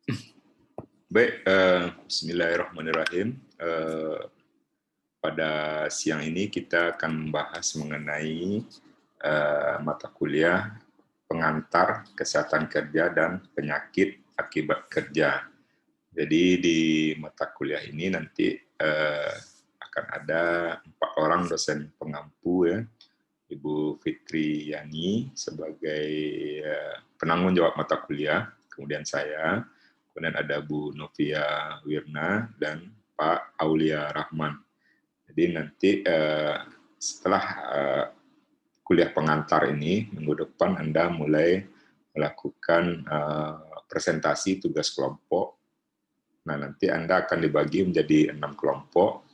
Baik, Bismillahirrahmanirrahim. Pada siang ini kita akan membahas mengenai mata kuliah pengantar kesehatan kerja dan penyakit akibat kerja. Jadi di mata kuliah ini nanti akan ada 4 orang dosen pengampu ya. Ibu Fitri Yani sebagai penanggung jawab mata kuliah, kemudian saya, kemudian ada Bu Novia Wirna dan Pak Aulia Rahman. Jadi nanti setelah kuliah pengantar ini, minggu depan Anda mulai melakukan presentasi tugas kelompok. Nah, nanti Anda akan dibagi menjadi 6 kelompok,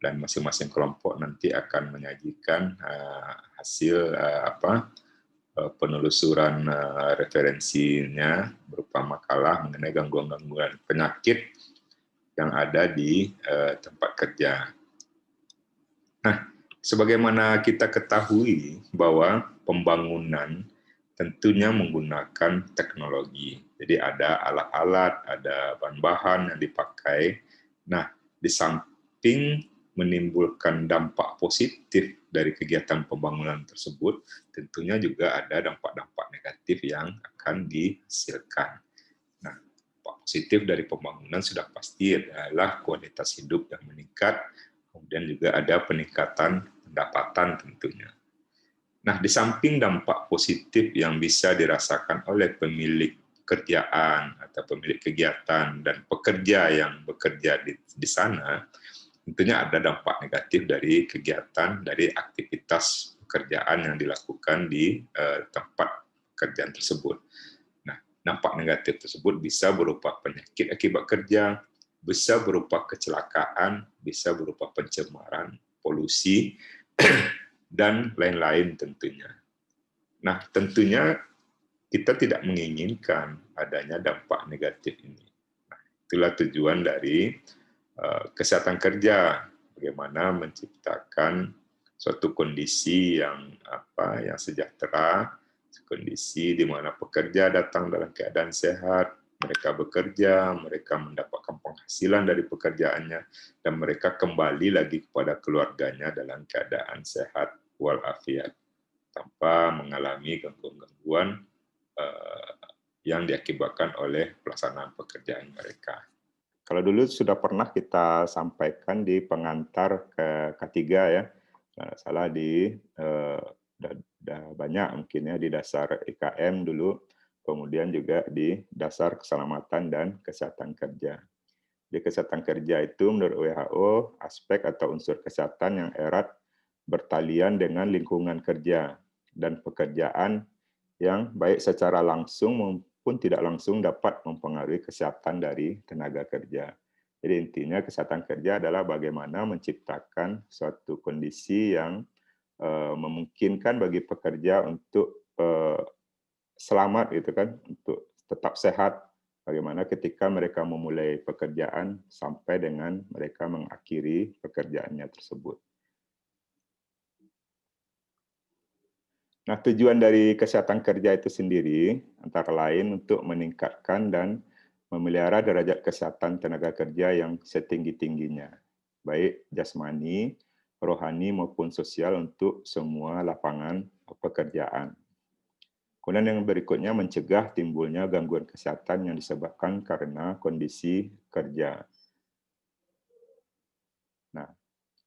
dan masing-masing kelompok nanti akan menyajikan hasil penelusuran referensinya berupa makalah mengenai gangguan-gangguan penyakit yang ada di tempat kerja. Nah, sebagaimana kita ketahui bahwa pembangunan tentunya menggunakan teknologi. Jadi ada alat-alat, ada bahan-bahan yang dipakai. Nah, di samping menimbulkan dampak positif dari kegiatan pembangunan tersebut, tentunya juga ada dampak-dampak negatif yang akan dihasilkan. Nah, dampak positif dari pembangunan sudah pasti adalah kualitas hidup yang meningkat, kemudian juga ada peningkatan pendapatan tentunya. Nah, di samping dampak positif yang bisa dirasakan oleh pemilik pekerjaan atau pemilik kegiatan dan pekerja yang bekerja di sana, tentunya ada dampak negatif dari kegiatan, dari aktivitas pekerjaan yang dilakukan di tempat pekerjaan tersebut. Nah, dampak negatif tersebut bisa berupa penyakit akibat kerja, bisa berupa kecelakaan, bisa berupa pencemaran, polusi, dan lain-lain tentunya. Nah, tentunya kita tidak menginginkan adanya dampak negatif ini. Nah, itulah tujuan dari kesehatan kerja, bagaimana menciptakan suatu kondisi yang sejahtera, kondisi di mana pekerja datang dalam keadaan sehat, mereka bekerja, mereka mendapatkan penghasilan dari pekerjaannya, dan mereka kembali lagi kepada keluarganya dalam keadaan sehat walafiat, tanpa mengalami gangguan-gangguan yang diakibatkan oleh pelaksanaan pekerjaan mereka. Kalau dulu sudah pernah kita sampaikan di pengantar ketiga ya, salah di banyak mungkin ya, di dasar IKM dulu, kemudian juga di dasar keselamatan dan kesehatan kerja. Di kesehatan kerja itu menurut WHO, aspek atau unsur kesehatan yang erat bertalian dengan lingkungan kerja dan pekerjaan yang baik secara langsung maupun tidak langsung dapat mempengaruhi kesehatan dari tenaga kerja. Jadi intinya kesehatan kerja adalah bagaimana menciptakan suatu kondisi yang memungkinkan bagi pekerja untuk selamat gitu kan, untuk tetap sehat. Bagaimana ketika mereka memulai pekerjaan sampai dengan mereka mengakhiri pekerjaannya tersebut. Nah, tujuan dari kesehatan kerja itu sendiri antara lain untuk meningkatkan dan memelihara derajat kesehatan tenaga kerja yang setinggi-tingginya, baik jasmani, rohani maupun sosial untuk semua lapangan pekerjaan. Kemudian yang berikutnya mencegah timbulnya gangguan kesehatan yang disebabkan karena kondisi kerja. Nah,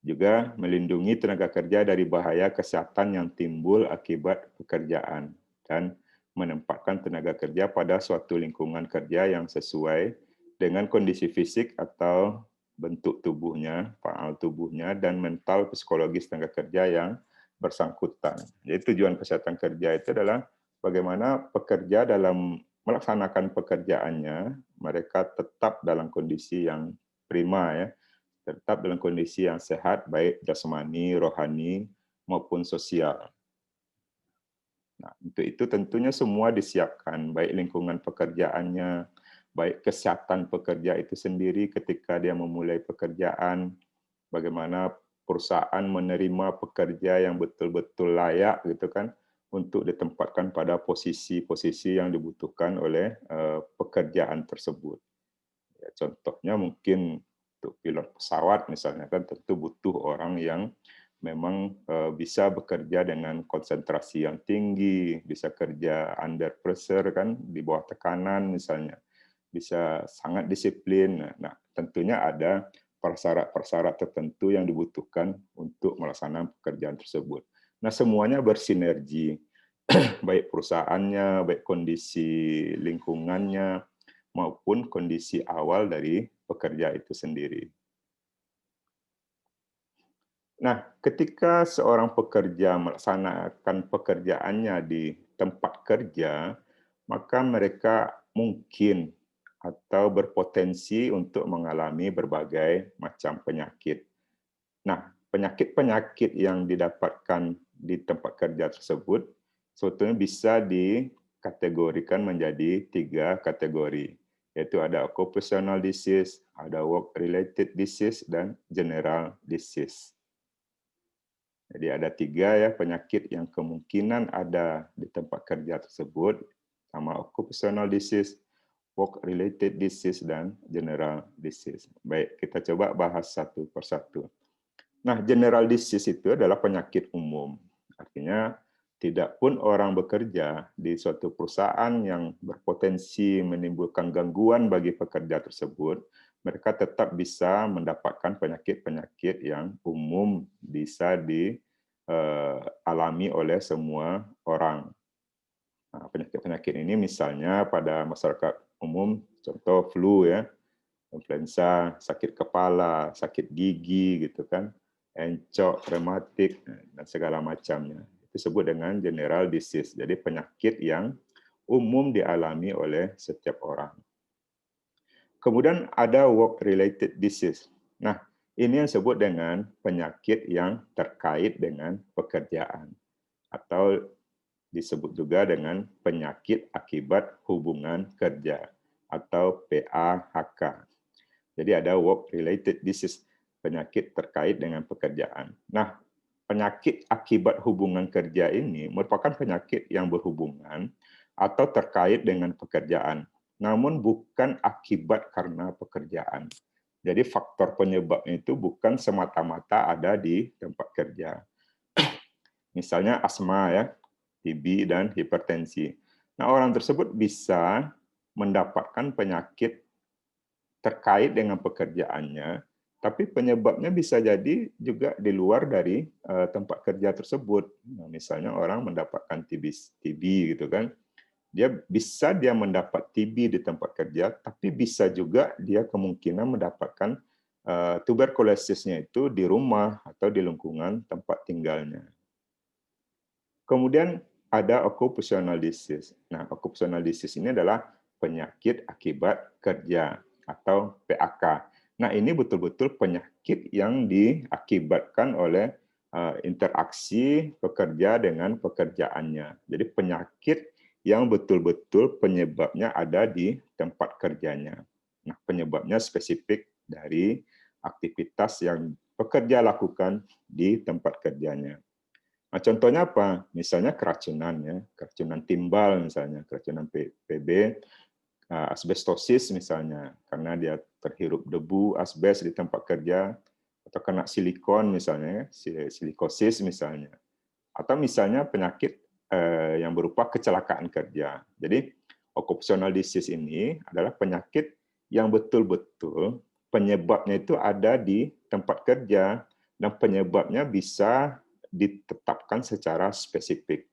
juga melindungi tenaga kerja dari bahaya kesehatan yang timbul akibat pekerjaan dan menempatkan tenaga kerja pada suatu lingkungan kerja yang sesuai dengan kondisi fisik atau bentuk tubuhnya, faal tubuhnya, dan mental psikologis tenaga kerja yang bersangkutan. Jadi tujuan kesehatan kerja itu adalah bagaimana pekerja dalam melaksanakan pekerjaannya, mereka tetap dalam kondisi yang prima ya, tetap dalam kondisi yang sehat, baik jasmani, rohani, maupun sosial. Nah, untuk itu tentunya semua disiapkan, baik lingkungan pekerjaannya, baik kesehatan pekerja itu sendiri ketika dia memulai pekerjaan, bagaimana perusahaan menerima pekerja yang betul-betul layak gitu kan, untuk ditempatkan pada posisi-posisi yang dibutuhkan oleh pekerjaan tersebut. Ya, contohnya mungkin untuk pilot pesawat misalnya kan tentu butuh orang yang memang bisa bekerja dengan konsentrasi yang tinggi, bisa kerja under pressure kan, di bawah tekanan misalnya, bisa sangat disiplin. Nah, tentunya ada persyarat-persyarat tertentu yang dibutuhkan untuk melaksanakan pekerjaan tersebut. Nah, semuanya bersinergi, baik perusahaannya, baik kondisi lingkungannya, maupun kondisi awal dari pekerja itu sendiri. Nah, ketika seorang pekerja melaksanakan pekerjaannya di tempat kerja, maka mereka mungkin atau berpotensi untuk mengalami berbagai macam penyakit. Nah, penyakit-penyakit yang didapatkan di tempat kerja tersebut sebetulnya bisa dikategorikan menjadi 3 kategori, yaitu ada occupational disease, ada work-related disease, dan general disease. Jadi ada 3 ya penyakit yang kemungkinan ada di tempat kerja tersebut, sama occupational disease, work-related disease, dan general disease. Baik, kita coba bahas satu persatu. Nah, general disease itu adalah penyakit umum. Artinya, tidak pun orang bekerja di suatu perusahaan yang berpotensi menimbulkan gangguan bagi pekerja tersebut, mereka tetap bisa mendapatkan penyakit-penyakit yang umum bisa dialami oleh semua orang. Nah, penyakit-penyakit ini misalnya pada masyarakat umum, contoh flu ya, influenza, sakit kepala, sakit gigi gitu kan, encok, rematik, dan segala macamnya. Itu disebut dengan general disease. Jadi penyakit yang umum dialami oleh setiap orang. Kemudian ada work-related disease. Nah, ini yang disebut dengan penyakit yang terkait dengan pekerjaan. Atau disebut juga dengan penyakit akibat hubungan kerja. Atau PAHK. Jadi ada work-related disease, penyakit terkait dengan pekerjaan. Nah, penyakit akibat hubungan kerja ini merupakan penyakit yang berhubungan atau terkait dengan pekerjaan, namun bukan akibat karena pekerjaan. Jadi faktor penyebabnya itu bukan semata-mata ada di tempat kerja. Misalnya asma ya, TB dan hipertensi. Nah, orang tersebut bisa mendapatkan penyakit terkait dengan pekerjaannya, tapi penyebabnya bisa jadi juga di luar dari tempat kerja tersebut. Nah, misalnya orang mendapatkan TB gitu kan, dia mendapat TB di tempat kerja, tapi bisa juga dia kemungkinan mendapatkan tuberkulosisnya itu di rumah atau di lingkungan tempat tinggalnya. Kemudian ada occupational disease. Nah, occupational disease ini adalah penyakit akibat kerja atau PAK. Nah, ini betul-betul penyakit yang diakibatkan oleh interaksi pekerja dengan pekerjaannya. Jadi penyakit yang betul-betul penyebabnya ada di tempat kerjanya. Nah, penyebabnya spesifik dari aktivitas yang pekerja lakukan di tempat kerjanya. Nah, contohnya apa? Misalnya keracunan ya, keracunan timbal misalnya, keracunan PB, asbestosis misalnya, karena dia terhirup debu asbes di tempat kerja, atau kena silikon misalnya, silikosis misalnya, atau misalnya penyakit yang berupa kecelakaan kerja. Jadi occupational disease ini adalah penyakit yang betul-betul penyebabnya itu ada di tempat kerja, dan penyebabnya bisa ditetapkan secara spesifik.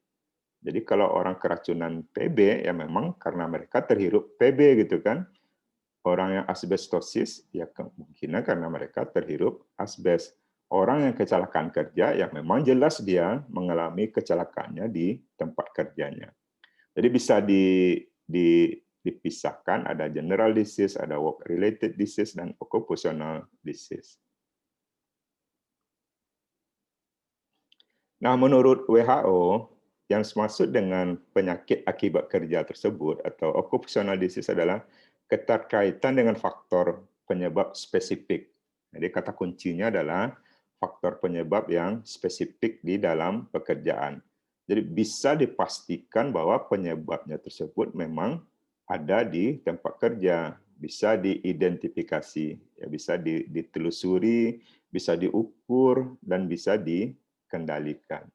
Jadi kalau orang keracunan PB, ya memang karena mereka terhirup PB gitu kan. Orang yang asbestosis, ya kemungkinan karena mereka terhirup asbes. Orang yang kecelakaan kerja, ya memang jelas dia mengalami kecelakaannya di tempat kerjanya. Jadi bisa dipisahkan, ada general disease, ada work-related disease, dan occupational disease. Nah, menurut WHO, yang dimaksud dengan penyakit akibat kerja tersebut atau occupational disease adalah keterkaitan dengan faktor penyebab spesifik. Jadi kata kuncinya adalah faktor penyebab yang spesifik di dalam pekerjaan. Jadi bisa dipastikan bahwa penyebabnya tersebut memang ada di tempat kerja, bisa diidentifikasi, ya bisa ditelusuri, bisa diukur dan bisa dikendalikan.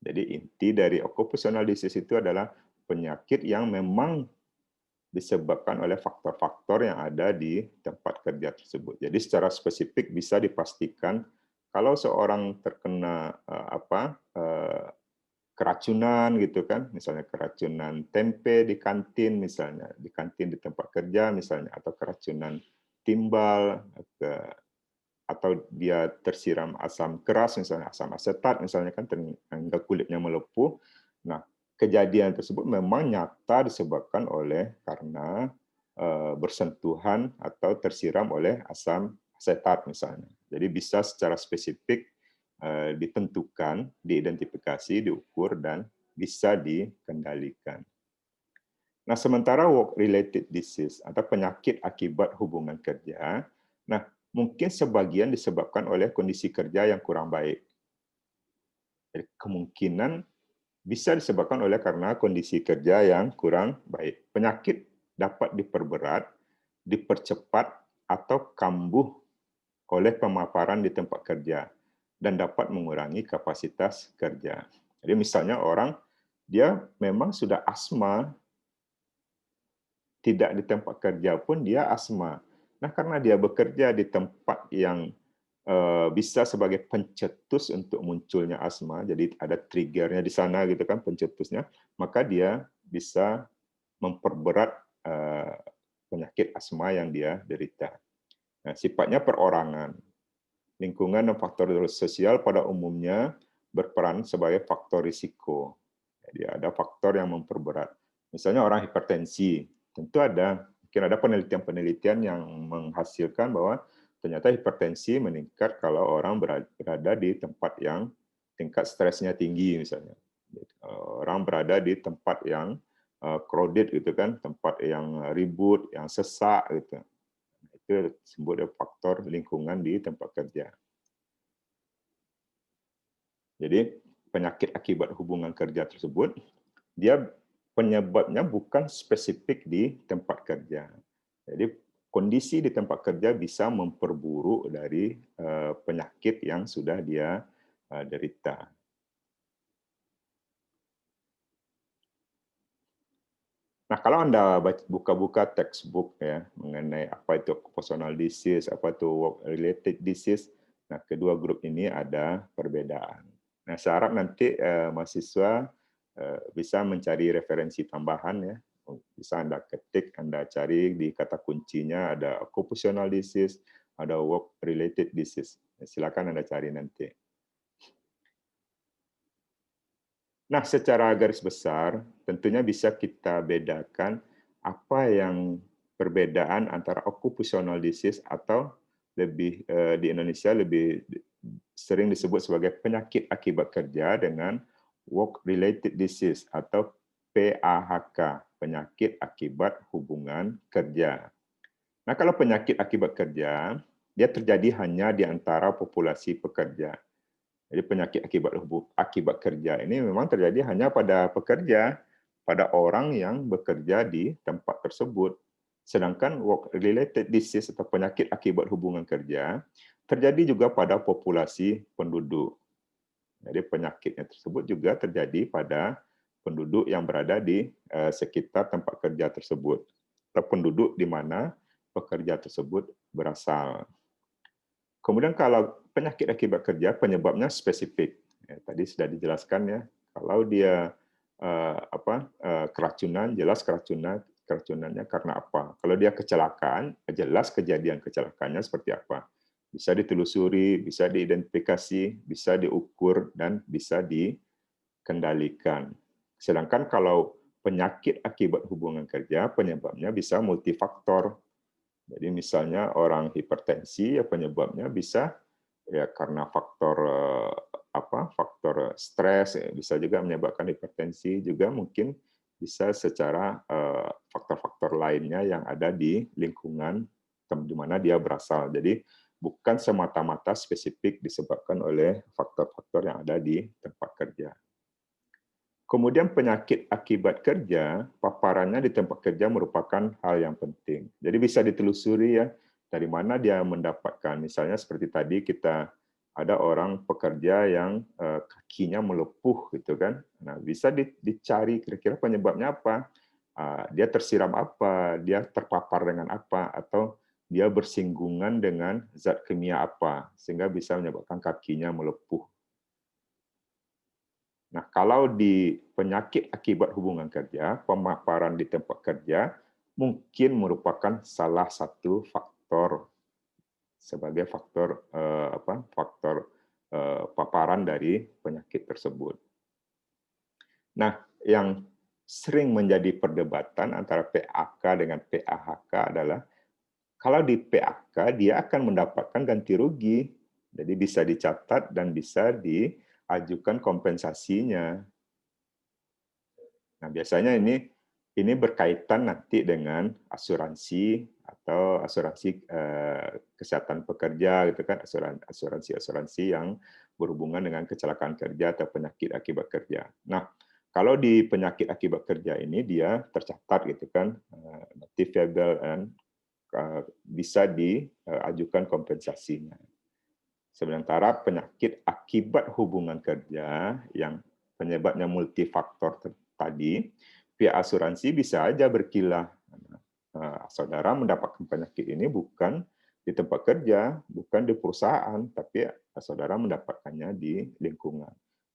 Jadi inti dari occupational disease itu adalah penyakit yang memang disebabkan oleh faktor-faktor yang ada di tempat kerja tersebut. Jadi secara spesifik bisa dipastikan kalau seorang terkena keracunan gitu kan, misalnya keracunan tempe di kantin misalnya, di kantin di tempat kerja misalnya, atau keracunan timbal, atau dia tersiram asam keras misalnya, asam asetat misalnya kan, hingga kulitnya melepuh. Nah, kejadian tersebut memang nyata disebabkan oleh karena bersentuhan atau tersiram oleh asam asetat misalnya. Jadi bisa secara spesifik ditentukan, diidentifikasi, diukur, dan bisa dikendalikan. Nah, sementara work-related disease atau penyakit akibat hubungan kerja, nah mungkin sebagian disebabkan oleh kondisi kerja yang kurang baik. Jadi kemungkinan bisa disebabkan oleh karena kondisi kerja yang kurang baik. Penyakit dapat diperberat, dipercepat, atau kambuh oleh pemaparan di tempat kerja dan dapat mengurangi kapasitas kerja. Jadi misalnya orang dia memang sudah asma, tidak di tempat kerja pun dia asma. Nah, karena dia bekerja di tempat yang bisa sebagai pencetus untuk munculnya asma, jadi ada triggernya di sana gitu kan, pencetusnya, maka dia bisa memperberat penyakit asma yang dia derita. Nah, sifatnya perorangan. Lingkungan dan faktor sosial pada umumnya berperan sebagai faktor risiko. Jadi ada faktor yang memperberat. Misalnya orang hipertensi, tentu mungkin ada penelitian-penelitian yang menghasilkan bahwa ternyata hipertensi meningkat kalau orang berada di tempat yang tingkat stresnya tinggi misalnya. Orang berada di tempat yang crowded gitu kan, tempat yang ribut, yang sesak gitu. Itu disebut faktor lingkungan di tempat kerja. Jadi penyakit akibat hubungan kerja tersebut, dia penyebabnya bukan spesifik di tempat kerja. Jadi kondisi di tempat kerja bisa memperburuk dari penyakit yang sudah dia derita. Nah, kalau Anda buka-buka textbook ya mengenai apa itu occupational disease, apa itu work-related disease, nah kedua grup ini ada perbedaan. Nah, saya harap nanti mahasiswa bisa mencari referensi tambahan ya. Bisa Anda ketik, Anda cari di kata kuncinya ada occupational disease, ada work-related disease. Silakan Anda cari nanti. Nah, secara garis besar, tentunya bisa kita bedakan apa yang perbedaan antara occupational disease atau lebih di Indonesia lebih sering disebut sebagai penyakit akibat kerja dengan work-related disease atau PAHK, penyakit akibat hubungan kerja. Nah, kalau penyakit akibat kerja, dia terjadi hanya di antara populasi pekerja. Jadi penyakit akibat kerja ini memang terjadi hanya pada pekerja, pada orang yang bekerja di tempat tersebut. Sedangkan work-related disease atau penyakit akibat hubungan kerja terjadi juga pada populasi penduduk. Jadi penyakitnya tersebut juga terjadi pada penduduk yang berada di sekitar tempat kerja tersebut, atau penduduk di mana pekerja tersebut berasal. Kemudian kalau penyakit akibat kerja, penyebabnya spesifik. Ya, tadi sudah dijelaskan ya, kalau dia keracunan, jelas keracunannya karena apa. Kalau dia kecelakaan, jelas kejadian kecelakaannya seperti apa. Bisa ditelusuri, bisa diidentifikasi, bisa diukur, dan bisa dikendalikan. Sedangkan kalau penyakit akibat hubungan kerja, penyebabnya bisa multifaktor. Jadi misalnya orang hipertensi, ya penyebabnya bisa ya karena faktor faktor stres, ya, bisa juga menyebabkan hipertensi, juga mungkin bisa secara faktor-faktor lainnya yang ada di lingkungan di mana dia berasal. Jadi bukan semata-mata spesifik disebabkan oleh faktor-faktor yang ada di tempat kerja. Kemudian penyakit akibat kerja, paparan pemaparannya di tempat kerja merupakan hal yang penting. Jadi bisa ditelusuri ya, dari mana dia mendapatkan. Misalnya seperti tadi kita ada orang pekerja yang kakinya melepuh gitu kan. Nah, bisa dicari kira-kira penyebabnya apa. Dia tersiram apa, dia terpapar dengan apa, atau dia bersinggungan dengan zat kimia apa, sehingga bisa menyebabkan kakinya melepuh. Nah, kalau di penyakit akibat hubungan kerja, pemaparan di tempat kerja mungkin merupakan salah satu faktor sebagai faktor paparan dari penyakit tersebut. Nah, yang sering menjadi perdebatan antara PAK dengan PAHK adalah kalau di PAK dia akan mendapatkan ganti rugi, jadi bisa dicatat dan bisa diajukan kompensasinya. Nah, biasanya ini berkaitan nanti dengan asuransi atau asuransi kesehatan pekerja gitu kan, asuransi yang berhubungan dengan kecelakaan kerja atau penyakit akibat kerja. Nah, kalau di penyakit akibat kerja ini dia tercatat gitu kan, notifiable and bisa diajukan kompensasinya. Sementara penyakit akibat hubungan kerja yang penyebabnya multifaktor tadi, pihak asuransi bisa aja berkilah. Saudara mendapatkan penyakit ini bukan di tempat kerja, bukan di perusahaan, tapi saudara mendapatkannya di lingkungan.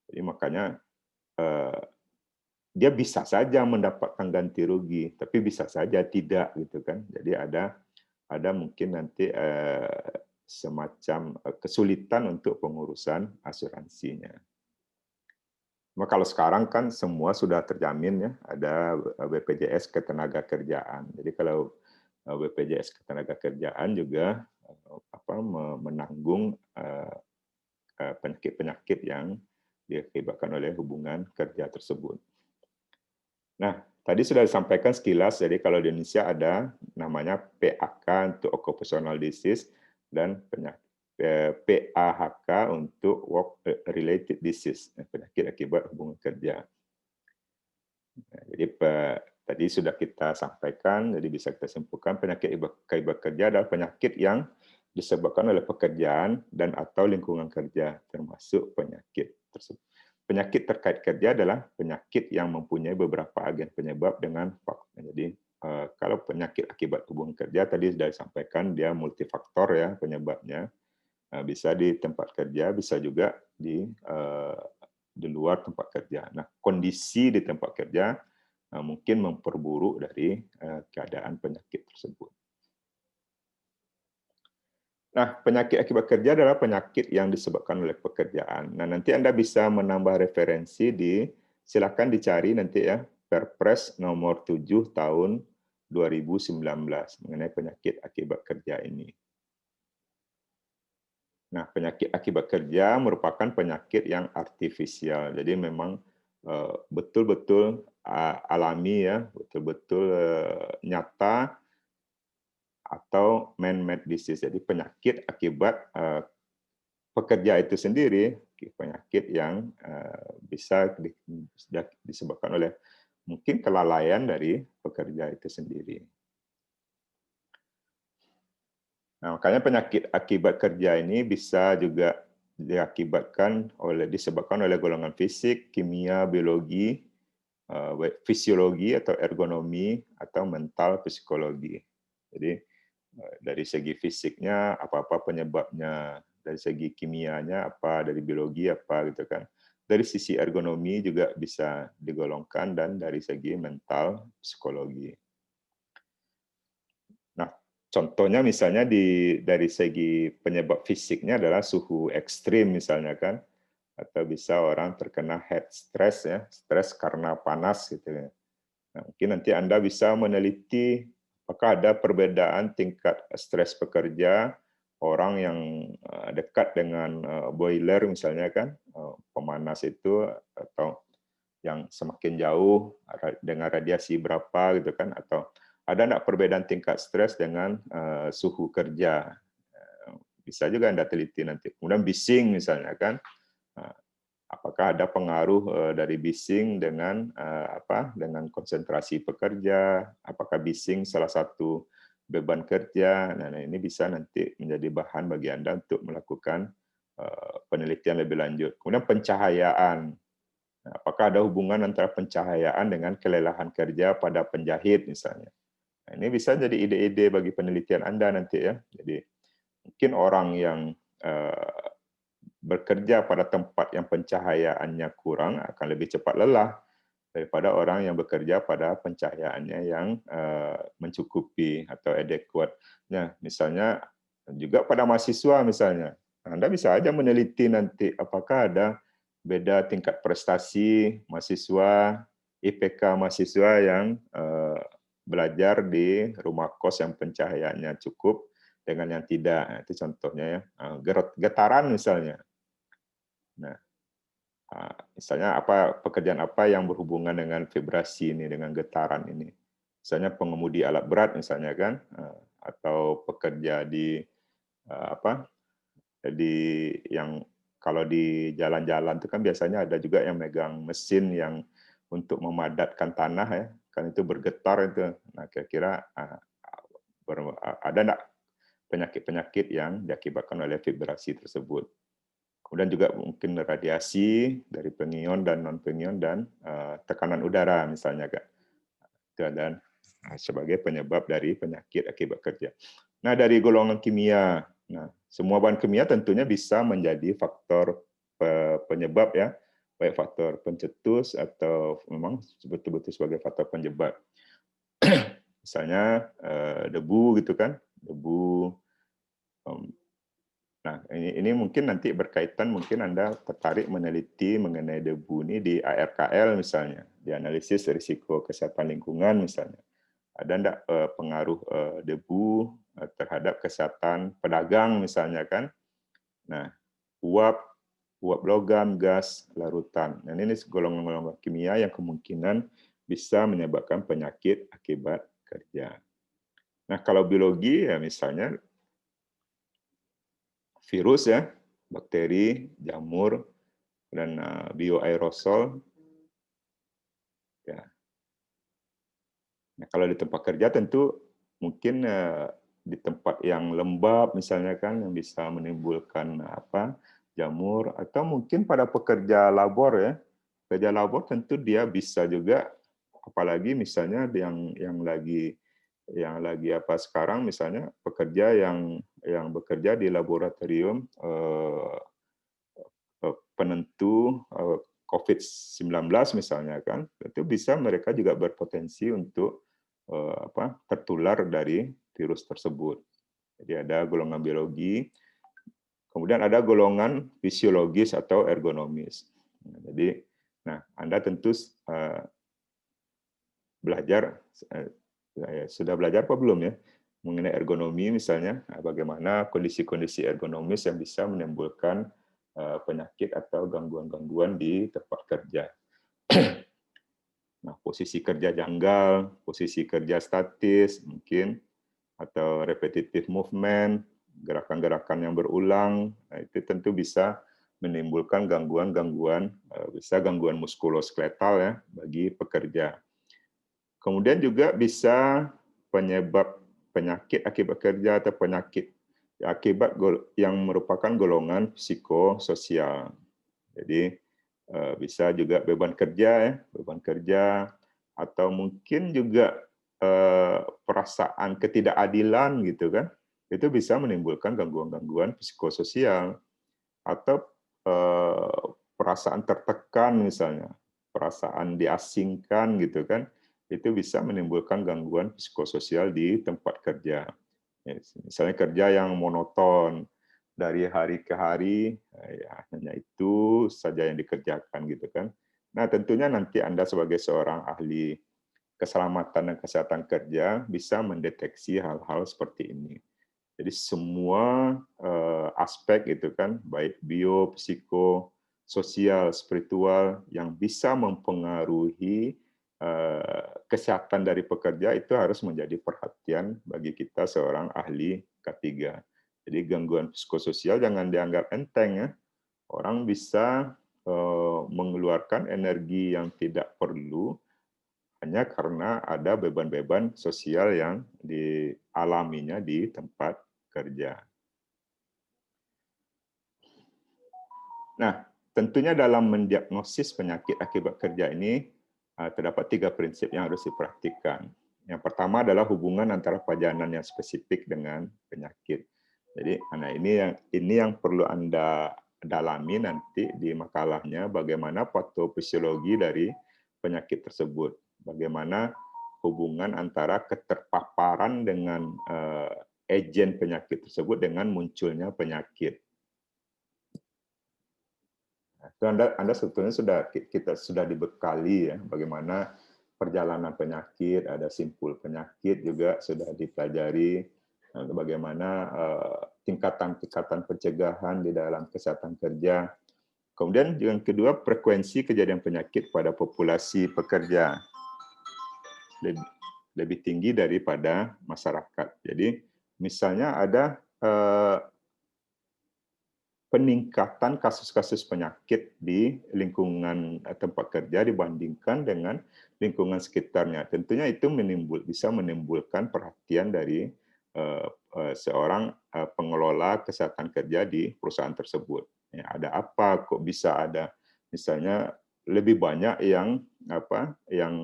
Jadi makanya dia bisa saja mendapatkan ganti rugi, tapi bisa saja tidak gitu kan. Jadi ada mungkin nanti semacam kesulitan untuk pengurusan asuransinya. Nah, kalau sekarang kan semua sudah terjamin ya, ada BPJS Ketenagakerjaan. Jadi kalau BPJS Ketenagakerjaan juga menanggung penyakit-penyakit yang diakibatkan oleh hubungan kerja tersebut. Nah, tadi sudah disampaikan sekilas, jadi kalau di Indonesia ada namanya PAK untuk occupational disease dan PAHK untuk work related disease, penyakit akibat hubungan kerja. Nah, jadi tadi sudah kita sampaikan, jadi bisa kita simpulkan penyakit akibat kerja adalah penyakit yang disebabkan oleh pekerjaan dan atau lingkungan kerja, termasuk penyakit tersebut. Penyakit terkait kerja adalah penyakit yang mempunyai beberapa agen penyebab dengan faktor. Jadi kalau penyakit akibat hubungan kerja tadi sudah disampaikan dia multifaktor ya penyebabnya. Bisa di tempat kerja, bisa juga di luar tempat kerja. Nah, kondisi di tempat kerja mungkin memperburuk dari keadaan penyakit tersebut. Nah, penyakit akibat kerja adalah penyakit yang disebabkan oleh pekerjaan. Nah, nanti Anda bisa menambah referensi silakan dicari nanti ya, Perpres nomor 7 tahun 2019 mengenai penyakit akibat kerja ini. Nah, penyakit akibat kerja merupakan penyakit yang artifisial. Jadi memang betul-betul alami ya, betul-betul nyata atau man-made disease. Jadi penyakit akibat pekerja itu sendiri, penyakit yang bisa disebabkan oleh mungkin kelalaian dari pekerja itu sendiri. Nah, makanya penyakit akibat kerja ini bisa juga disebabkan oleh golongan fisik, kimia, biologi, fisiologi atau ergonomi, atau mental psikologi. Jadi dari segi fisiknya apa-apa penyebabnya, dari segi kimianya apa, dari biologi apa gitu kan. Dari sisi ergonomi juga bisa digolongkan dan dari segi mental psikologi. Nah, contohnya misalnya dari segi penyebab fisiknya adalah suhu ekstrim misalnya kan, atau bisa orang terkena heat stress ya, stres karena panas gitu ya. Nah, mungkin nanti Anda bisa meneliti apakah ada perbedaan tingkat stres pekerja orang yang dekat dengan boiler misalnya kan, pemanas itu, atau yang semakin jauh dengan radiasi berapa gitu kan, atau ada enggak perbedaan tingkat stres dengan suhu kerja. Bisa juga Anda teliti nanti. Kemudian bising misalnya kan, apakah ada pengaruh dari bising dengan dengan konsentrasi pekerja, apakah bising salah satu beban kerja. Nah, ini bisa nanti menjadi bahan bagi Anda untuk melakukan penelitian lebih lanjut. Kemudian pencahayaan. Nah, apakah ada hubungan antara pencahayaan dengan kelelahan kerja pada penjahit misalnya. Nah, ini bisa jadi ide-ide bagi penelitian Anda nanti ya. Jadi mungkin orang yang bekerja pada tempat yang pencahayaannya kurang akan lebih cepat lelah daripada orang yang bekerja pada pencahayaannya yang mencukupi atau adequate. Nah, misalnya juga pada mahasiswa misalnya, Anda bisa aja meneliti nanti apakah ada beda tingkat prestasi mahasiswa, IPK mahasiswa yang belajar di rumah kos yang pencahayaannya cukup dengan yang tidak. Nah, itu contohnya ya. Getaran misalnya. Nah, misalnya pekerjaan apa yang berhubungan dengan vibrasi ini, dengan getaran ini. Misalnya pengemudi alat berat misalnya kan, atau pekerja di jadi yang kalau di jalan-jalan itu kan biasanya ada juga yang megang mesin yang untuk memadatkan tanah ya, kan itu bergetar itu. Nah, kira-kira ada enggak penyakit-penyakit yang diakibatkan oleh vibrasi tersebut? Kemudian juga mungkin radiasi dari pengion dan non-pengion dan tekanan udara misalnya Kak. Dan sebagai penyebab dari penyakit akibat kerja. Nah, dari golongan kimia. Nah, semua bahan kimia tentunya bisa menjadi faktor penyebab ya, baik faktor pencetus atau memang betul-betul sebagai faktor penyebab. Misalnya debu gitu kan, debu. Nah, ini mungkin nanti berkaitan, mungkin Anda tertarik meneliti mengenai debu ini di ARKL misalnya, di analisis risiko kesehatan lingkungan misalnya. Ada enggak pengaruh debu terhadap kesehatan pedagang misalnya kan? Nah, uap logam, gas, larutan. Nah, ini golongan-golongan kimia yang kemungkinan bisa menyebabkan penyakit akibat kerja. Nah, kalau biologi ya misalnya virus ya, bakteri, jamur, dan bioaerosol. Ya. Nah, kalau di tempat kerja tentu mungkin di tempat yang lembab misalnya kan yang bisa menimbulkan jamur, atau mungkin pada pekerja labor ya. Pekerja labor tentu dia bisa juga, apalagi misalnya yang lagi sekarang misalnya pekerja yang bekerja di laboratorium penentu COVID-19 misalnya kan, itu bisa mereka juga berpotensi untuk tertular dari virus tersebut. Jadi ada golongan biologi, kemudian ada golongan fisiologis atau ergonomis. Jadi, Anda tentu belajar, sudah belajar apa belum ya, mengenai ergonomi misalnya, bagaimana kondisi-kondisi ergonomis yang bisa menimbulkan penyakit atau gangguan-gangguan di tempat kerja. Nah, posisi kerja janggal, posisi kerja statis mungkin, atau repetitive movement, gerakan-gerakan yang berulang, itu tentu bisa menimbulkan gangguan-gangguan, bisa gangguan muskuloskeletal ya bagi pekerja. Kemudian juga bisa penyebab penyakit akibat kerja atau penyakit akibat yang merupakan golongan psikososial. Jadi bisa juga beban kerja, atau mungkin juga perasaan ketidakadilan gitu kan, itu bisa menimbulkan gangguan-gangguan psikososial, atau perasaan tertekan misalnya, perasaan diasingkan gitu kan, itu bisa menimbulkan gangguan psikososial di tempat kerja. Misalnya kerja yang monoton, dari hari ke hari, ya hanya itu saja yang dikerjakan gitu kan. Nah, tentunya nanti Anda sebagai seorang ahli keselamatan dan kesehatan kerja bisa mendeteksi hal-hal seperti ini. Jadi semua aspek itu kan, baik bio, psiko, sosial, spiritual yang bisa mempengaruhi kesehatan dari pekerja itu harus menjadi perhatian bagi kita seorang ahli K3. Jadi gangguan psikososial jangan dianggap enteng ya. Orang bisa mengeluarkan energi yang tidak perlu hanya karena ada beban-beban sosial yang dialaminya di tempat kerja. Nah, tentunya dalam mendiagnosis penyakit akibat kerja ini terdapat 3 prinsip yang harus diperhatikan. Yang pertama adalah hubungan antara pajanan yang spesifik dengan penyakit. Jadi, ini yang perlu Anda dalami nanti di makalahnya, bagaimana patofisiologi dari penyakit tersebut. Bagaimana hubungan antara keterpaparan dengan agen penyakit tersebut dengan munculnya penyakit. Itu Anda sebetulnya kita sudah dibekali ya bagaimana perjalanan penyakit, ada simpul penyakit juga sudah dipelajari, bagaimana tingkatan-tingkatan pencegahan di dalam kesehatan kerja. Kemudian yang kedua, frekuensi kejadian penyakit pada populasi pekerja lebih tinggi daripada masyarakat. Jadi misalnya ada peningkatan kasus-kasus penyakit di lingkungan tempat kerja dibandingkan dengan lingkungan sekitarnya. Tentunya itu bisa menimbulkan perhatian dari seorang pengelola kesehatan kerja di perusahaan tersebut. Ya, ada apa kok bisa ada misalnya lebih banyak yang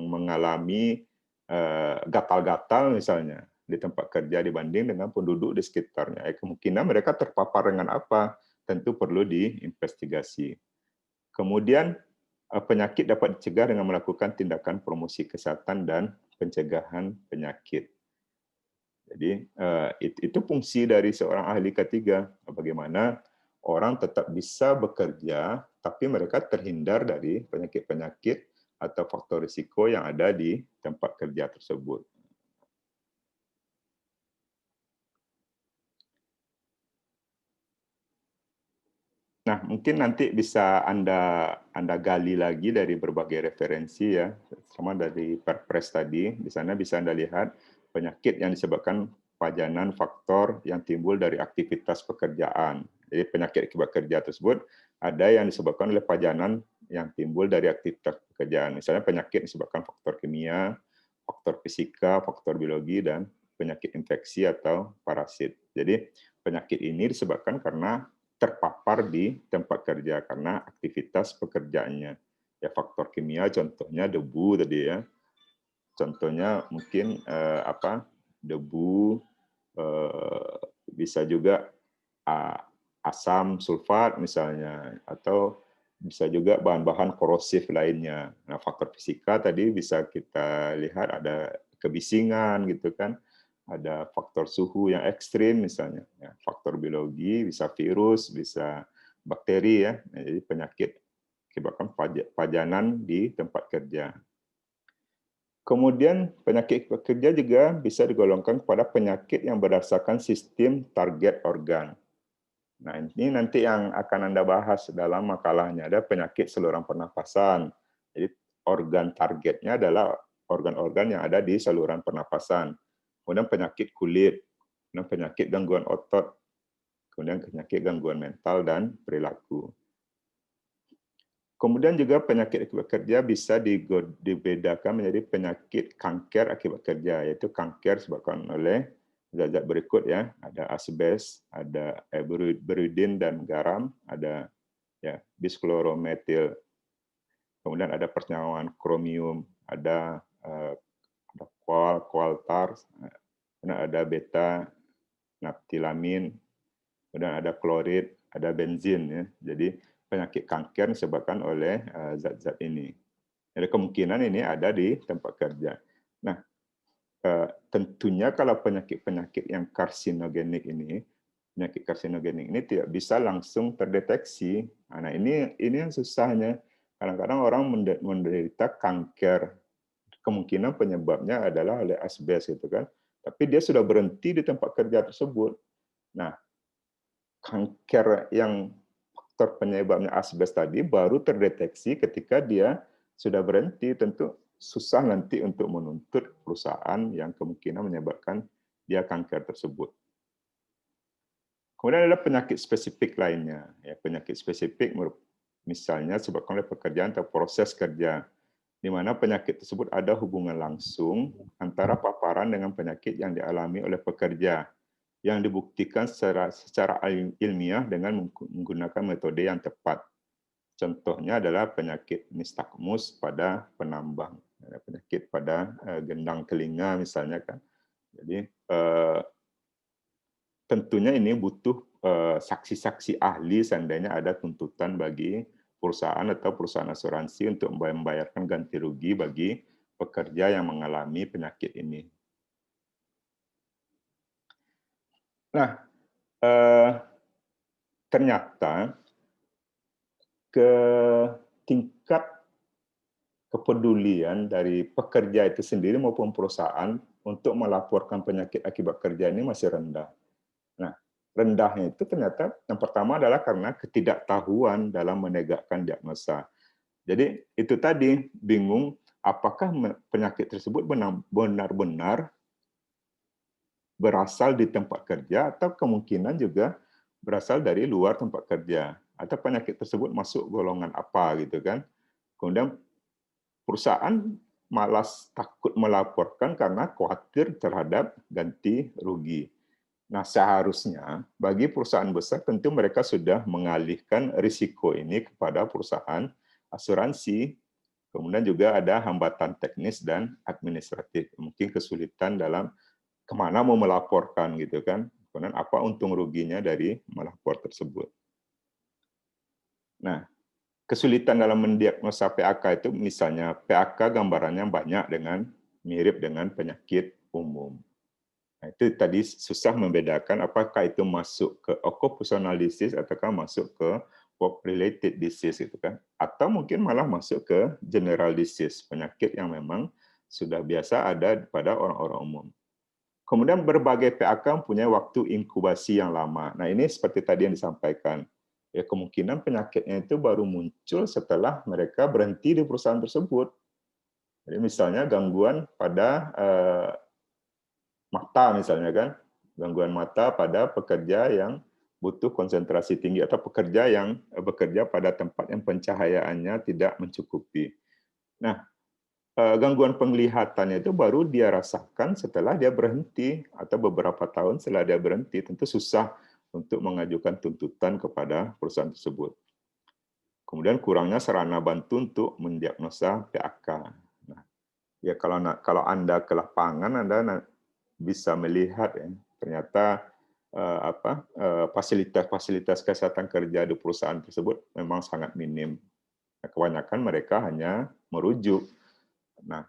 mengalami gatal-gatal misalnya di tempat kerja dibanding dengan penduduk di sekitarnya. Kemungkinan mereka terpapar dengan apa? Tentu perlu diinvestigasi. Kemudian penyakit dapat dicegah dengan melakukan tindakan promosi kesehatan dan pencegahan penyakit. Jadi itu fungsi dari seorang ahli ketiga, bagaimana orang tetap bisa bekerja tapi mereka terhindar dari penyakit-penyakit atau faktor risiko yang ada di tempat kerja tersebut. Nah, mungkin nanti bisa Anda gali lagi dari berbagai referensi ya, sama dari Perpres tadi. Di sana bisa Anda lihat penyakit yang disebabkan pajanan faktor yang timbul dari aktivitas pekerjaan. Jadi penyakit akibat kerja tersebut ada yang disebabkan oleh pajanan yang timbul dari aktivitas pekerjaan. Misalnya penyakit disebabkan faktor kimia, faktor fisika, faktor biologi, dan penyakit infeksi atau parasit. Jadi penyakit ini disebabkan karena terpapar di tempat kerja karena aktivitas pekerjaannya. Ya faktor kimia contohnya debu tadi ya. Contohnya mungkin debu, bisa juga asam sulfat misalnya, atau bisa juga bahan-bahan korosif lainnya. Nah, faktor fisika tadi bisa kita lihat ada kebisingan gitu kan, ada faktor suhu yang ekstrim misalnya, ya, faktor biologi bisa virus, bisa bakteri ya, jadi penyakit akibatkan pajanan di tempat kerja. Kemudian penyakit kerja juga bisa digolongkan kepada penyakit yang berdasarkan sistem target organ. Nah, ini nanti yang akan Anda bahas dalam makalahnya, ada penyakit saluran pernapasan. Jadi organ targetnya adalah organ-organ yang ada di saluran pernapasan. Kemudian penyakit kulit, kemudian penyakit gangguan otot, kemudian penyakit gangguan mental dan perilaku. Kemudian juga penyakit akibat kerja bisa dibedakan menjadi penyakit kanker akibat kerja, yaitu kanker disebabkan oleh zat-zat berikut ya, ada asbes, ada ibuprofen dan garam, ada ya bisklorometil, kemudian ada persenyawan kromium, ada kualtar, kemudian ada beta naptilamin, kemudian ada klorid, ada benzin ya. Jadi penyakit kanker disebabkan oleh zat-zat ini. Jadi kemungkinan ini ada di tempat kerja. Nah, tentunya kalau penyakit-penyakit yang karsinogenik ini, penyakit karsinogenik ini tidak bisa langsung terdeteksi. Nah, ini yang susahnya. Kadang-kadang orang menderita kanker, kemungkinan penyebabnya adalah oleh asbes gitu kan. Tapi dia sudah berhenti di tempat kerja tersebut. Nah, kanker yang faktor penyebabnya asbes tadi baru terdeteksi ketika dia sudah berhenti. Tentu susah nanti untuk menuntut perusahaan yang kemungkinan menyebabkan dia kanker tersebut. Kemudian ada penyakit spesifik lainnya. Ya, penyakit spesifik misalnya disebabkan oleh pekerjaan atau proses kerja, di mana penyakit tersebut ada hubungan langsung antara paparan dengan penyakit yang dialami oleh pekerja, yang dibuktikan secara ilmiah dengan menggunakan metode yang tepat. Contohnya adalah penyakit nistagmus pada penambang, penyakit pada gendang telinga misalnya kan. Jadi tentunya ini butuh saksi-saksi ahli seandainya ada tuntutan bagi perusahaan atau perusahaan asuransi untuk membayarkan ganti rugi bagi pekerja yang mengalami penyakit ini. Nah, ternyata ke tingkat kepedulian dari pekerja itu sendiri maupun perusahaan untuk melaporkan penyakit akibat kerja ini masih rendah. Nah, rendahnya itu ternyata yang pertama adalah karena ketidaktahuan dalam menegakkan diagnosa. Jadi itu tadi bingung apakah penyakit tersebut benar-benar berasal di tempat kerja atau kemungkinan juga berasal dari luar tempat kerja atau penyakit tersebut masuk golongan apa gitu kan. Kemudian perusahaan malas takut melaporkan karena khawatir terhadap ganti rugi. Nah, seharusnya bagi perusahaan besar tentu mereka sudah mengalihkan risiko ini kepada perusahaan asuransi. Kemudian juga ada hambatan teknis dan administratif. Mungkin kesulitan dalam kemana mau melaporkan gitu kan. Kemudian apa untung ruginya dari melapor tersebut. Nah, kesulitan dalam mendiagnosa PAK itu misalnya PAK gambarannya banyak dengan mirip dengan penyakit umum. Nah, itu tadi susah membedakan apakah itu masuk ke occupational disease ataukah masuk ke work related disease gitu kan, atau mungkin malah masuk ke general disease, penyakit yang memang sudah biasa ada pada orang-orang umum. Kemudian berbagai PAK punya waktu inkubasi yang lama. Nah, ini seperti tadi yang disampaikan. Ya, kemungkinan penyakitnya itu baru muncul setelah mereka berhenti di perusahaan tersebut. Jadi misalnya gangguan pada mata misalnya kan, gangguan mata pada pekerja yang butuh konsentrasi tinggi atau pekerja yang bekerja pada tempat yang pencahayaannya tidak mencukupi. Nah, gangguan penglihatannya itu baru dia rasakan setelah dia berhenti atau beberapa tahun setelah dia berhenti. Tentu susah untuk mengajukan tuntutan kepada perusahaan tersebut. Kemudian kurangnya sarana bantu untuk mendiagnosa PAK. Nah, ya kalau Anda ke lapangan Anda bisa melihat ya, ternyata fasilitas-fasilitas kesehatan kerja di perusahaan tersebut memang sangat minim. Kebanyakan mereka hanya merujuk. Nah,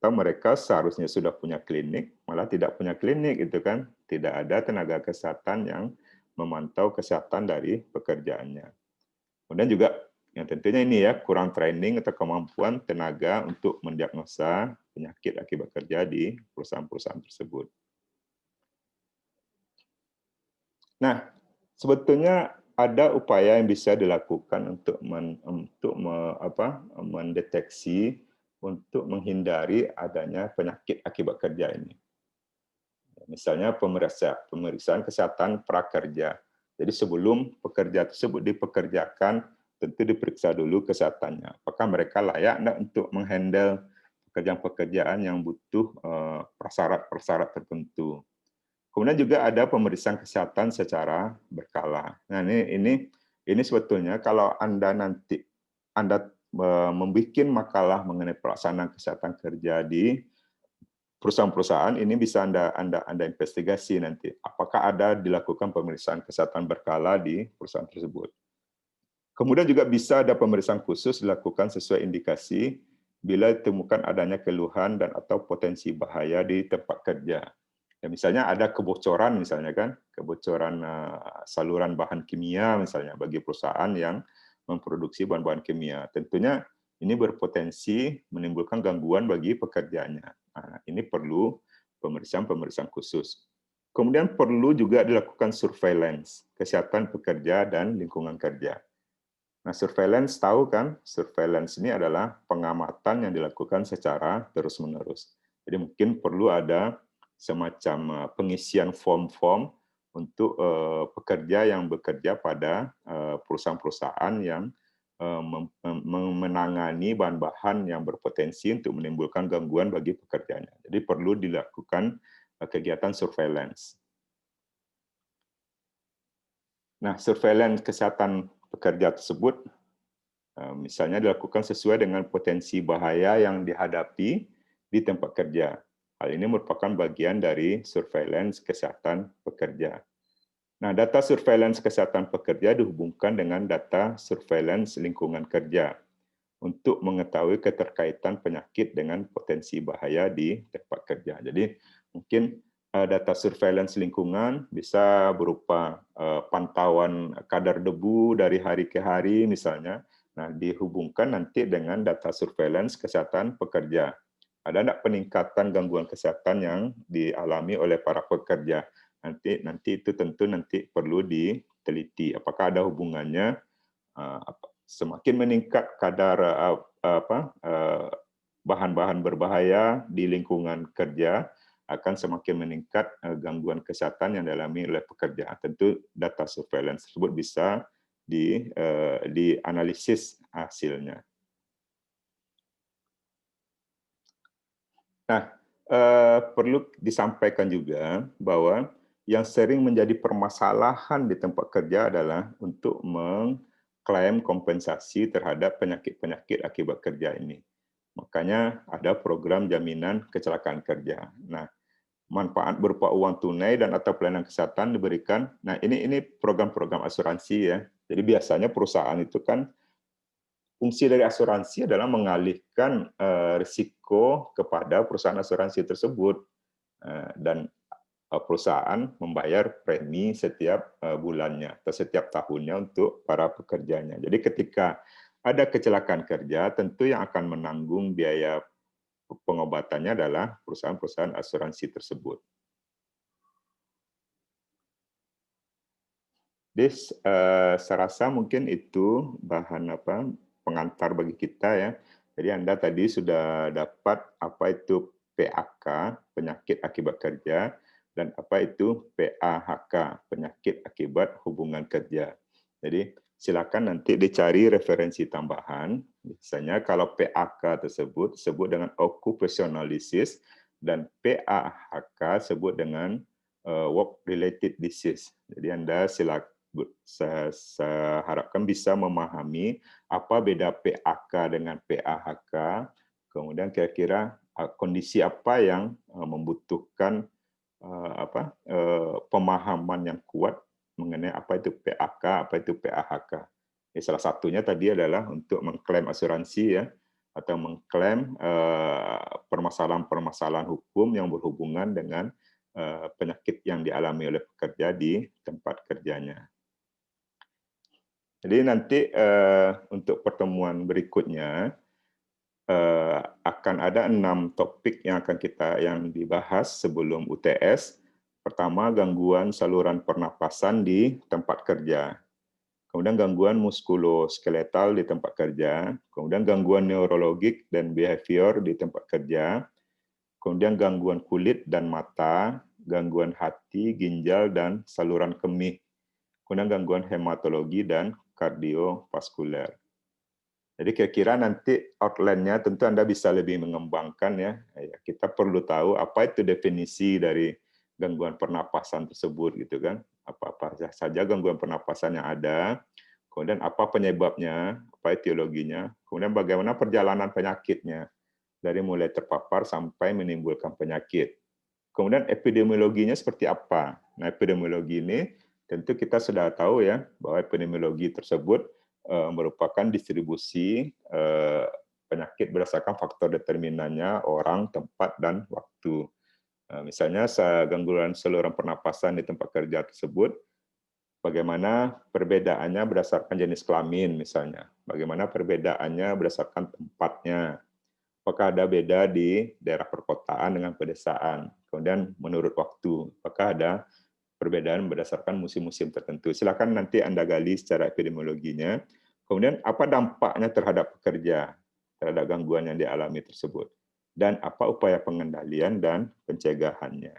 atau mereka seharusnya sudah punya klinik, malah tidak punya klinik itu kan. Tidak ada tenaga kesehatan yang memantau kesehatan dari pekerjaannya. Kemudian juga yang tentunya ini ya, kurang training atau kemampuan tenaga untuk mendiagnosa penyakit akibat kerja di perusahaan-perusahaan tersebut. Nah, sebetulnya ada upaya yang bisa dilakukan untuk mendeteksi untuk menghindari adanya penyakit akibat kerja ini. Misalnya pemeriksaan kesehatan prakerja. Jadi sebelum pekerja tersebut dipekerjakan, tentu diperiksa dulu kesehatannya. Apakah mereka layak untuk menghandle pekerjaan-pekerjaan yang butuh prasyarat-prasyarat tertentu. Kemudian juga ada pemeriksaan kesehatan secara berkala. Nah, ini sebetulnya kalau Anda nanti membuat makalah mengenai pelaksanaan kesehatan kerja di perusahaan-perusahaan, ini bisa Anda investigasi nanti. Apakah ada dilakukan pemeriksaan kesehatan berkala di perusahaan tersebut. Kemudian juga bisa ada pemeriksaan khusus dilakukan sesuai indikasi bila ditemukan adanya keluhan dan atau potensi bahaya di tempat kerja. Ya, misalnya ada kebocoran misalnya kan, kebocoran saluran bahan kimia misalnya bagi perusahaan yang memproduksi bahan-bahan kimia. Tentunya ini berpotensi menimbulkan gangguan bagi pekerjaannya. Nah, ini perlu pemeriksaan-pemeriksaan khusus. Kemudian perlu juga dilakukan surveillance, kesehatan pekerja dan lingkungan kerja. Nah, surveillance tahu kan, surveillance ini adalah pengamatan yang dilakukan secara terus-menerus. Jadi mungkin perlu ada semacam pengisian form-form untuk pekerja yang bekerja pada perusahaan-perusahaan yang menangani bahan-bahan yang berpotensi untuk menimbulkan gangguan bagi pekerjanya. Jadi perlu dilakukan kegiatan surveillance. Nah, surveillance kesehatan pekerja tersebut misalnya dilakukan sesuai dengan potensi bahaya yang dihadapi di tempat kerja. Hal ini merupakan bagian dari surveillance kesehatan pekerja. Nah, data surveillance kesehatan pekerja dihubungkan dengan data surveillance lingkungan kerja untuk mengetahui keterkaitan penyakit dengan potensi bahaya di tempat kerja. Jadi, mungkin data surveillance lingkungan bisa berupa pantauan kadar debu dari hari ke hari misalnya. Nah, dihubungkan nanti dengan data surveillance kesehatan pekerja. Ada tidak peningkatan gangguan kesehatan yang dialami oleh para pekerja? Nanti itu tentu nanti perlu diteliti. Apakah ada hubungannya? Semakin meningkat kadar bahan-bahan berbahaya di lingkungan kerja, akan semakin meningkat gangguan kesehatan yang dialami oleh pekerja. Tentu data surveillance tersebut bisa dianalisis hasilnya. Nah, perlu disampaikan juga bahwa yang sering menjadi permasalahan di tempat kerja adalah untuk mengklaim kompensasi terhadap penyakit-penyakit akibat kerja ini. Makanya ada program jaminan kecelakaan kerja. Nah, manfaat berupa uang tunai dan atau pelayanan kesehatan diberikan. Nah, ini program-program asuransi ya. Jadi biasanya perusahaan itu kan fungsi dari asuransi adalah mengalihkan risiko kepada perusahaan asuransi tersebut dan perusahaan membayar premi setiap bulannya atau setiap tahunnya untuk para pekerjanya. Jadi ketika ada kecelakaan kerja, tentu yang akan menanggung biaya pengobatannya adalah perusahaan-perusahaan asuransi tersebut. Jadi saya rasa mungkin itu bahan pengantar bagi kita ya. Jadi Anda tadi sudah dapat apa itu PAK, penyakit akibat kerja, dan apa itu PAHK, penyakit akibat hubungan kerja. Jadi silakan nanti dicari referensi tambahan. Misalnya kalau PAK tersebut disebut dengan occupational disease dan PAHK sebut dengan work related disease. Jadi Anda silakan saya harapkan bisa memahami apa beda PAK dengan PAHK, kemudian kira-kira kondisi apa yang membutuhkan pemahaman yang kuat mengenai apa itu PAK, apa itu PAHK. Salah satunya tadi adalah untuk mengklaim asuransi ya, atau mengklaim permasalahan-permasalahan hukum yang berhubungan dengan penyakit yang dialami oleh pekerja di tempat kerjanya. Jadi nanti untuk pertemuan berikutnya akan ada 6 topik yang akan yang dibahas sebelum UTS. Pertama, gangguan saluran pernapasan di tempat kerja. Kemudian gangguan muskuloskeletal di tempat kerja. Kemudian gangguan neurologik dan behavior di tempat kerja. Kemudian gangguan kulit dan mata, gangguan hati, ginjal, dan saluran kemih. Kemudian gangguan hematologi dan kardiovaskuler. Jadi kira-kira nanti outline-nya tentu Anda bisa lebih mengembangkan ya. Kita perlu tahu apa itu definisi dari gangguan pernapasan tersebut gitu kan. Apa-apa saja gangguan pernapasan yang ada, kemudian apa penyebabnya, apa etiologinya, kemudian bagaimana perjalanan penyakitnya dari mulai terpapar sampai menimbulkan penyakit. Kemudian epidemiologinya seperti apa? Nah, epidemiologi ini tentu kita sudah tahu ya bahwa epidemiologi tersebut merupakan distribusi penyakit berdasarkan faktor determinannya orang, tempat, dan waktu. Misalnya gangguan saluran pernapasan di tempat kerja tersebut, bagaimana perbedaannya berdasarkan jenis kelamin misalnya, bagaimana perbedaannya berdasarkan tempatnya, apakah ada beda di daerah perkotaan dengan pedesaan, kemudian menurut waktu, apakah ada perbedaan berdasarkan musim-musim tertentu. Silakan nanti Anda gali secara epidemiologinya. Kemudian apa dampaknya terhadap pekerja, terhadap gangguan yang dialami tersebut. Dan apa upaya pengendalian dan pencegahannya.